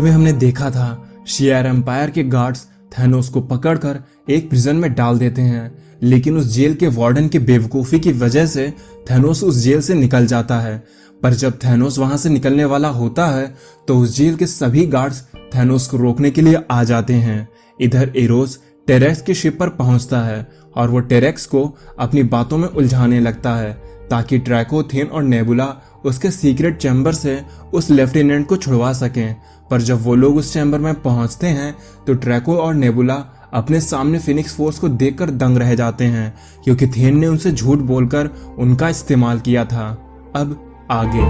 में हमने देखा था शेयर एम्पायर के गार्ड्स थैनोस को पकड़कर एक प्रिजन में डाल देते हैं, लेकिन उस जेल के वार्डन की बेवकूफ़ी की वजह से थैनोस उस जेल से निकल जाता है। पर जब थैनोस वहां से निकलने वाला होता है तो उस जेल के सभी गार्ड्स थैनोस को रोकने के लिए आ जाते हैं। इधर एरोस टेरेक्स की शिप पर पहुंचता है और वो टेरेक्स को अपनी बातों में उलझाने लगता है ताकि ड्रैको, थेन और नेबुला उसके सीक्रेट चैम्बर से उस लेफ्टिनेंट को छुड़वा सकें। पर जब वो लोग उस चैम्बर में पहुंचते हैं तो ड्रैको और नेबुला अपने सामने फिनिक्स फोर्स को देखकर दंग रह जाते हैं, क्योंकि थेन ने उनसे झूठ बोलकर उनका इस्तेमाल किया था। अब आगे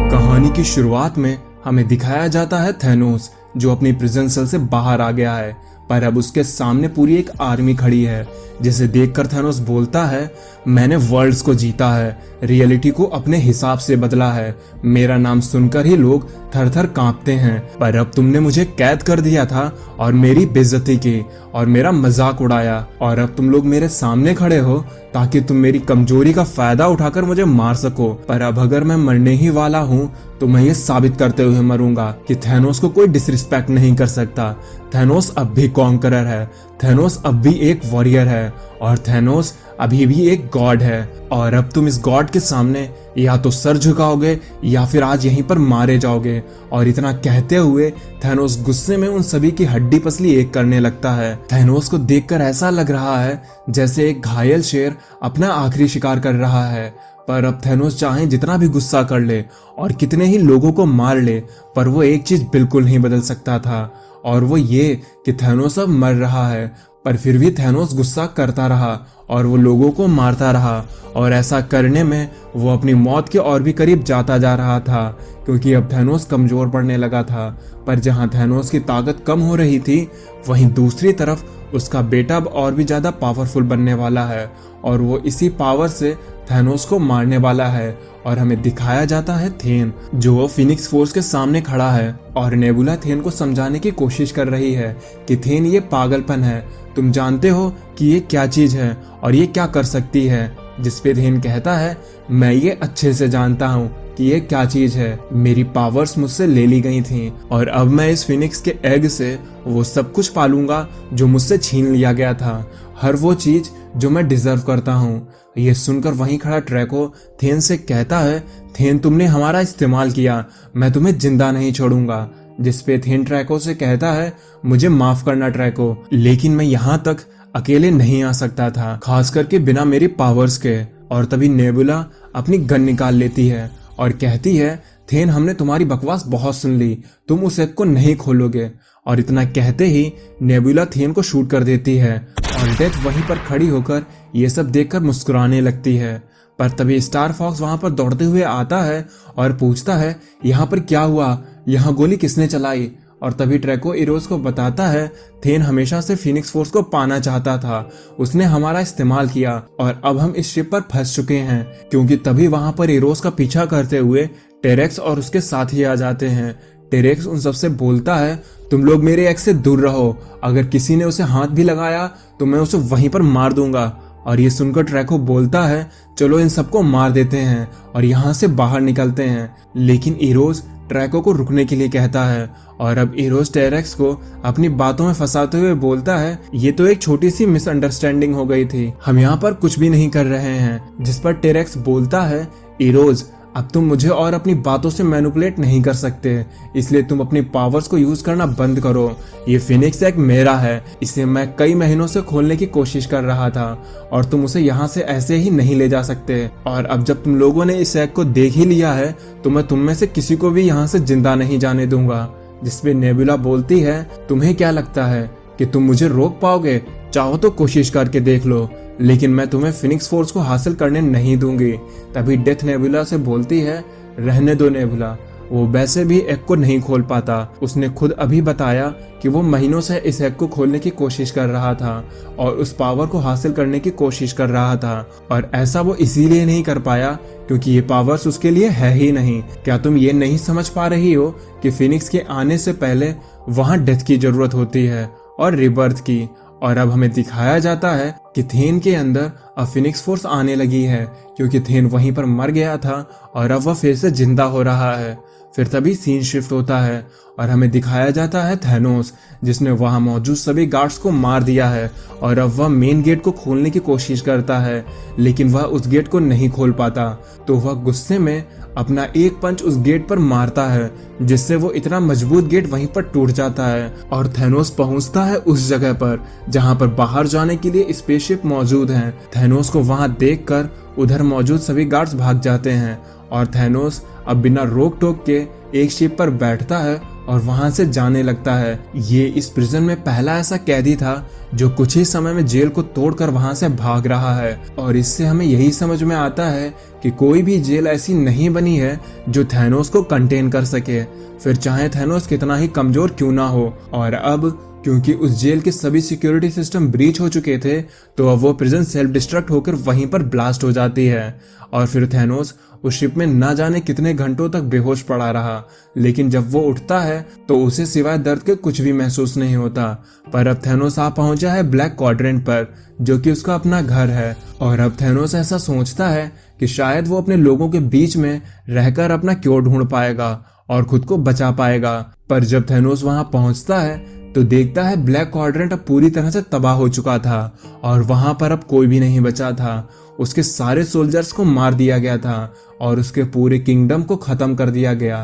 कहानी की शुरुआत में हमें दिखाया जाता है थैनोस जो अपनी प्रिजन सेल से बाहर आ गया है, पर अब उसके सामने पूरी एक आर्मी खड़ी है, जिसे देखकर थैनोस बोलता है, मैंने वर्ल्ड्स को जीता है, रियलिटी को अपने हिसाब से बदला है, मेरा नाम सुनकर ही लोग थर थर कांपते हैं, पर अब तुमने मुझे कैद कर दिया था और मेरी बेइज्जती की और मेरा मजाक उड़ाया, और अब तुम लोग मेरे सामने खड़े हो ताकि तुम मेरी कमजोरी का फायदा उठाकर मुझे मार सको। पर अब अगर मैं मरने ही वाला हूँ तो मैं ये साबित करते हुए मरूंगा कि थैनोस को कोई डिसरिस्पेक्ट नहीं कर सकता। थैनोस अब भी कॉन्करर है, थैनोस अब भी एक वॉरियर है और थैनोस अभी भी एक गॉड है, और अब तुम इस गॉड के सामने या तो सर झुकाओगे या फिर आज यहीं पर मारे जाओगे। और इतना कहते हुए थैनोस गुस्से में उन सभी की हड्डी पसली एक करने लगता है। थैनोस को देखकर ऐसा लग रहा है जैसे एक घायल शेर अपना आखिरी शिकार कर रहा है। पर अब थैनोस चाहे जितना भी गुस्सा कर ले और कितने ही लोगों को मार ले, पर वो एक चीज बिल्कुल नहीं बदल सकता था, और वो ये कि थैनोस अब मर रहा है। पर फिर भी थैनोस गुस्सा करता रहा और वो लोगों को मारता रहा, और ऐसा करने में वो अपनी मौत के और भी करीब जाता जा रहा था, क्योंकि अब थैनोस कमजोर पड़ने लगा था। पर जहां थैनोस की ताकत कम हो रही थी, वहीं दूसरी तरफ उसका बेटा अब और भी ज्यादा पावरफुल बनने वाला है, और वो इसी पावर से थैनोस को मारने वाला है। और हमें दिखाया जाता है थेन जो फिनिक्स फोर्स के सामने खड़ा है, और नेबुला थेन को समझाने की कोशिश कर रही है कि थेन ये पागलपन है, तुम जानते हो कि ये क्या चीज है और ये क्या कर सकती है। जिसपे थेन कहता है, मैं ये अच्छे से जानता हूँ कि ये क्या चीज है, मेरी पावर्स मुझसे ले ली गई थी और अब मैं इस फिनिक्स के एग से वो सब कुछ पालूंगा जो मुझसे छीन लिया गया था, हर वो चीज जो मैं डिजर्व करता हूँ। ये सुनकर वहीं खड़ा ड्रैको थेन से कहता है, थेन तुमने हमारा इस्तेमाल किया, मैं तुम्हें जिंदा नहीं छोड़ूंगा। जिसपे थेन ड्रैको से कहता है, मुझे माफ करना ड्रैको, लेकिन मैं यहाँ तक अकेले नहीं आ सकता था, खास करके बिना मेरी पावर्स के। और तभी नेबुला अपनी गन निकाल लेती है और कहती है, थेन हमने तुम्हारी बकवास बहुत सुन ली, तुम उस एग को नहीं खोलोगे। और इतना कहते ही नेबुला थेन को शूट कर देती है और डेथ वहीं पर खड़ी होकर ये सब देखकर मुस्कुराने लगती है। पर तभी स्टार फॉक्स वहां पर दौड़ते हुए आता है और पूछता है, यहाँ पर क्या हुआ, यहाँ गोली किसने चलाई। और तभी ड्रैको एरोस को बताता है, थेन हमेशा से फिनिक्स फोर्स को पाना चाहता था, उसने हमारा इस्तेमाल किया और अब हम इस शिप पर फंस चुके हैं। क्योंकि तभी वहां पर एरोस का पीछा करते हुए टेरेक्स और उसके साथी आ जाते हैं। टेरेक्स उन सबसे बोलता है, तुम लोग मेरे एक्स से दूर रहो, अगर किसी ने उसे हाथ भी लगाया तो मैं उसे वहीं पर मार दूंगा। और ये सुनकर ड्रैको बोलता है, चलो इन सबको मार देते हैं और यहाँ से बाहर निकलते हैं। लेकिन एरोस ड्रैको को रुकने के लिए कहता है, और अब एरोस टेरेक्स को अपनी बातों में फंसाते हुए बोलता है, ये तो एक छोटी सी मिसअंडरस्टैंडिंग हो गई थी, हम यहाँ पर कुछ भी नहीं कर रहे हैं। जिस पर टेरेक्स बोलता है, एरोस अब तुम मुझे और अपनी बातों से मैनिपुलेट नहीं कर सकते, इसलिए तुम अपनी पावर्स को यूज करना बंद करो। ये फिनिक्स एग मेरा है, इसे मैं कई महीनों से खोलने की कोशिश कर रहा था और तुम उसे यहाँ से ऐसे ही नहीं ले जा सकते। और अब जब तुम लोगों ने इस एग को देख ही लिया है तो मैं तुम में से किसी को भी यहाँ से जिंदा नहीं जाने दूंगा। जिसपे नेबुला बोलती है, तुम्हें क्या लगता है कि तुम मुझे रोक पाओगे? चाहो तो कोशिश करके देख लो, लेकिन मैं तुम्हें फिनिक्स फोर्स को हासिल करने नहीं दूंगी। तभी डेथ नेबुला से बोलती है, रहने दो नेबुला, वो वैसे भी एग को नहीं खोल पाता, उसने खुद अभी बताया कि वो महीनों से इस एग को खोलने की कोशिश कर रहा था और उस पावर को हासिल करने की कोशिश कर रहा था, और ऐसा वो इसीलिए नहीं कर पाया क्योंकि ये पावर्स उसके लिए है ही नहीं। क्या तुम ये नहीं समझ पा रही हो कि फिनिक्स के आने से पहले वहां डेथ की जरूरत होती है और रिबर्थ की, और अब हमें दिखाया जाता है कि थेन के अंदर अब फिनिक्स फोर्स आने लगी है, क्योंकि थेन वहीं पर मर गया था और अब वह फिर से जिंदा हो रहा है। फिर तभी सीन शिफ्ट होता है और हमें दिखाया जाता है थैनोस, जिसने वहां मौजूद सभी गार्ड्स को मार दिया है और अब वह मेन गेट को खोलने की कोशिश करता है, लेकिन वह उस गेट को नहीं खोल पाता। तो वह गुस्से में अपना एक पंच उस गेट पर मारता है, जिससे वो इतना मजबूत गेट वहीं पर टूट जाता है और थैनोस पहुंचता है उस जगह पर जहां पर बाहर जाने के लिए स्पेसशिप मौजूद हैं। थैनोस को वहां देखकर उधर मौजूद सभी गार्ड्स भाग जाते हैं और थैनोस अब बिना रोक टोक के एक शिप पर बैठता है और वहां से जाने लगता है। ये इस प्रिजन में पहला ऐसा कैदी था जो कुछ ही समय में जेल को तोड़कर वहां से भाग रहा है, और इससे हमें यही समझ में आता है कि कोई भी जेल ऐसी नहीं बनी है जो थैनोस को कंटेन कर सके, फिर चाहे थैनोस कितना ही कमजोर क्यों ना हो। और अब क्योंकि उस जेल के सभी सिक्योरिटी सिस्टम ब्रीच हो चुके थे, तो अब वो प्रिजन सेल्फ डिस्ट्रक्ट होकर वहीं पर ब्लास्ट हो जाती है और फिर थैनोस उस शिप में ना जाने कितने घंटों तक बेहोश पड़ा रहा, लेकिन जब वो उठता है तो उसे सिवाय दर्द के कुछ भी महसूस नहीं होता। पर अब थैनोस आ पहुंचा है ब्लैक क्वाड्रेंट पर, जो कि उसका अपना घर है, और अब थैनोस ऐसा सोचता है कि शायद वो अपने लोगों के बीच में रहकर अपना क्योर ढूंढ पाएगा और खुद को बचा पाएगा। पर जब थैनोस वहां पहुंचता है तो देखता है ब्लैक क्वाड्रेंट अब पूरी तरह से तबाह हो चुका था और वहां पर अब कोई भी नहीं बचा था। उसके सारे सोल्जर्स को मार दिया गया था और उसके पूरे किंगडम को खत्म कर दिया गया।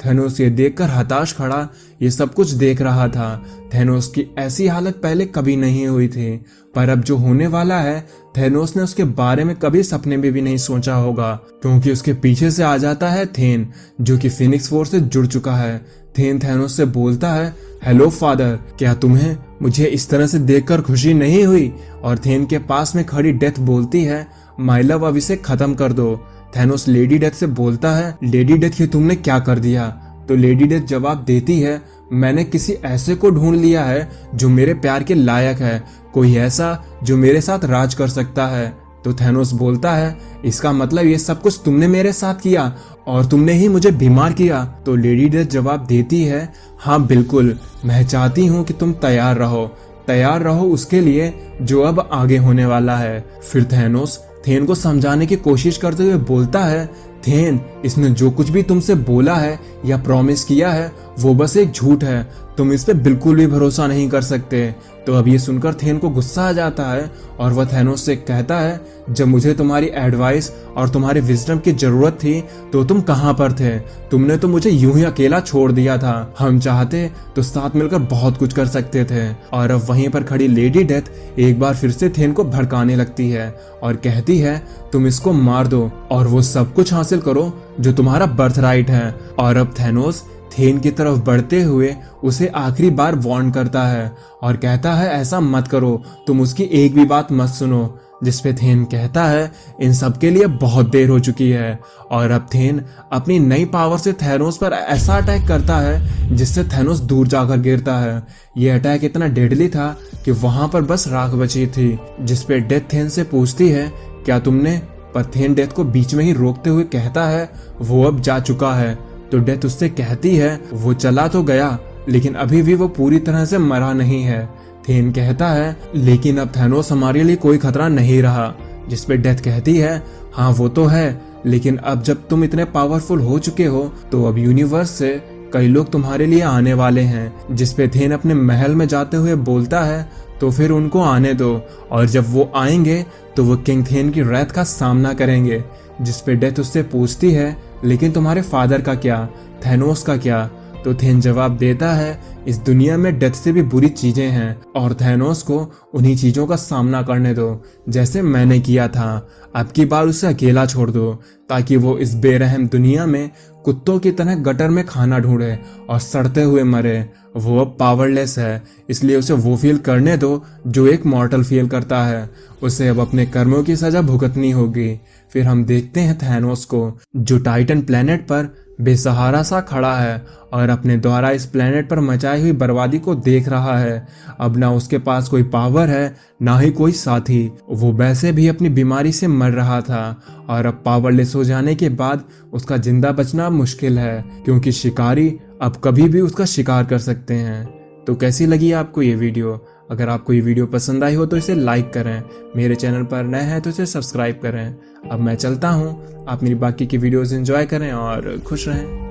थैनोस ये देखकर हताश खड़ा ये सब कुछ देख रहा था। थैनोस की ऐसी हालत पहले कभी नहीं हुई थी, पर अब जो होने वाला है थैनोस ने उसके बारे में कभी सपने में भी नहीं सोचा होगा, क्योंकि उसके पीछे से आ जाता है थेन, जो कि फिनिक्स फोर्स से जुड़ चुका है। थेन थैनोस से बोलता है, हेलो फादर, क्या तुम्हें मुझे इस तरह से देखकर खुशी नहीं हुई? और थेन के पास में खड़ी डेथ बोलती है, माय लव, अब इसे खत्म कर दो। थैनोस लेडी डेथ से बोलता है, लेडी डेथ ये तुमने क्या कर दिया? तो लेडी डेथ जवाब देती है, मैंने किसी ऐसे को ढूंढ लिया है जो मेरे प्यार के लायक है, कोई ऐसा जो मेरे साथ राज कर सकता है। तो थैनोस बोलता है, इसका मतलब ये सब कुछ तुमने मेरे साथ किया और तुमने ही मुझे बीमार किया? तो लेडी डेथ जवाब देती है, हाँ बिल्कुल, मैं चाहती हूँ कि तुम तैयार रहो उसके लिए जो अब आगे होने वाला है। फिर थैनोस थेन को समझाने की कोशिश करते हुए बोलता है, थेन, इसने जो कुछ भी तुमसे बोला है या प्रॉमिस किया है वो बस एक झूठ है, तुम इस पे बिल्कुल भी भरोसा नहीं कर सकते। तो अब ये सुनकर थेन को गुस्सा आ जाता है और वह थैनोस से कहता है, जब मुझे तुम्हारी एडवाइस और तुम्हारे विजडम की जरूरत थी तो तुम कहाँ पर थे? तुमने तो मुझे यूं ही अकेला छोड़ दिया था, हम चाहते तो साथ मिलकर बहुत कुछ कर सकते थे। और अब वहीं पर खड़ी लेडी डेथ एक बार फिर से थेन को भड़काने लगती है और कहती है, तुम इसको मार दो और वो सब कुछ हासिल करो जो तुम्हारा बर्थ राइट है। और अब थैनोस थेन की तरफ बढ़ते हुए उसे आखिरी बार वार्न करता है और कहता है, ऐसा मत करो, तुम उसकी एक भी बात मत सुनो। जिसपे थेन कहता है, इन सब के लिए बहुत देर हो चुकी है। और अब थेन अपनी नई पावर से थैनोस पर ऐसा अटैक करता है जिससे थैनोस दूर जाकर गिरता है। ये अटैक इतना डेडली था कि वहां पर बस राख बची थी। जिसपे डेथ थेन से पूछती है, क्या तुमने? पर थेन डेथ को बीच में ही रोकते हुए कहता है, वो अब जा चुका है। तो डेथ उससे कहती है, वो चला तो गया लेकिन अभी भी वो पूरी तरह से मरा नहीं है। थेन कहता है, लेकिन अब थैनोस हमारे लिए कोई खतरा नहीं रहा। जिसपे डेथ कहती है, हाँ वो तो है, लेकिन अब जब तुम इतने पावरफुल हो चुके हो तो अब यूनिवर्स से कई लोग तुम्हारे लिए आने वाले हैं। जिसपे थेन अपने महल में जाते हुए बोलता है, तो फिर उनको आने दो, और जब वो आएंगे तो वो किंग थेन की रैथ का सामना करेंगे। जिसपे डेथ उससे पूछती है, लेकिन तुम्हारे फादर का क्या, थैनोस का क्या? तो थेन जवाब देता है, इस दुनिया में डेथ से भी बुरी चीजें हैं और थैनोस को उन्हीं चीजों का सामना करने दो जैसे मैंने किया था। अब की बार उसे अकेला छोड़ दो ताकि वो इस बेरहम दुनिया में कुत्तों की तरह गटर में खाना ढूंढे और सड़ते हुए मरे। वो अब पावरलेस है, इसलिए उसे वो फील करने दो जो एक मॉर्टल फील करता है। उसे अब अपने कर्मों की सजा भुगतनी होगी। फिर हम देखते हैं थैनोस को, जो टाइटन प्लेनेट पर बेसहारा सा खड़ा है और अपने द्वारा इस प्लेनेट पर मचाई हुई बर्बादी को देख रहा है। अब ना उसके पास कोई पावर है, ना ही कोई साथी। वो वैसे भी अपनी बीमारी से मर रहा था और अब पावरलेस हो जाने के बाद उसका जिंदा बचना मुश्किल है, क्योंकि शिकारी अब कभी भी उसका शिकार कर सकते हैं। तो कैसी लगी आपको ये वीडियो? अगर आपको ये वीडियो पसंद आई हो तो इसे लाइक करें, मेरे चैनल पर नए हैं तो इसे सब्सक्राइब करें। अब मैं चलता हूँ, आप मेरी बाकी की वीडियोस एंजॉय करें और खुश रहें।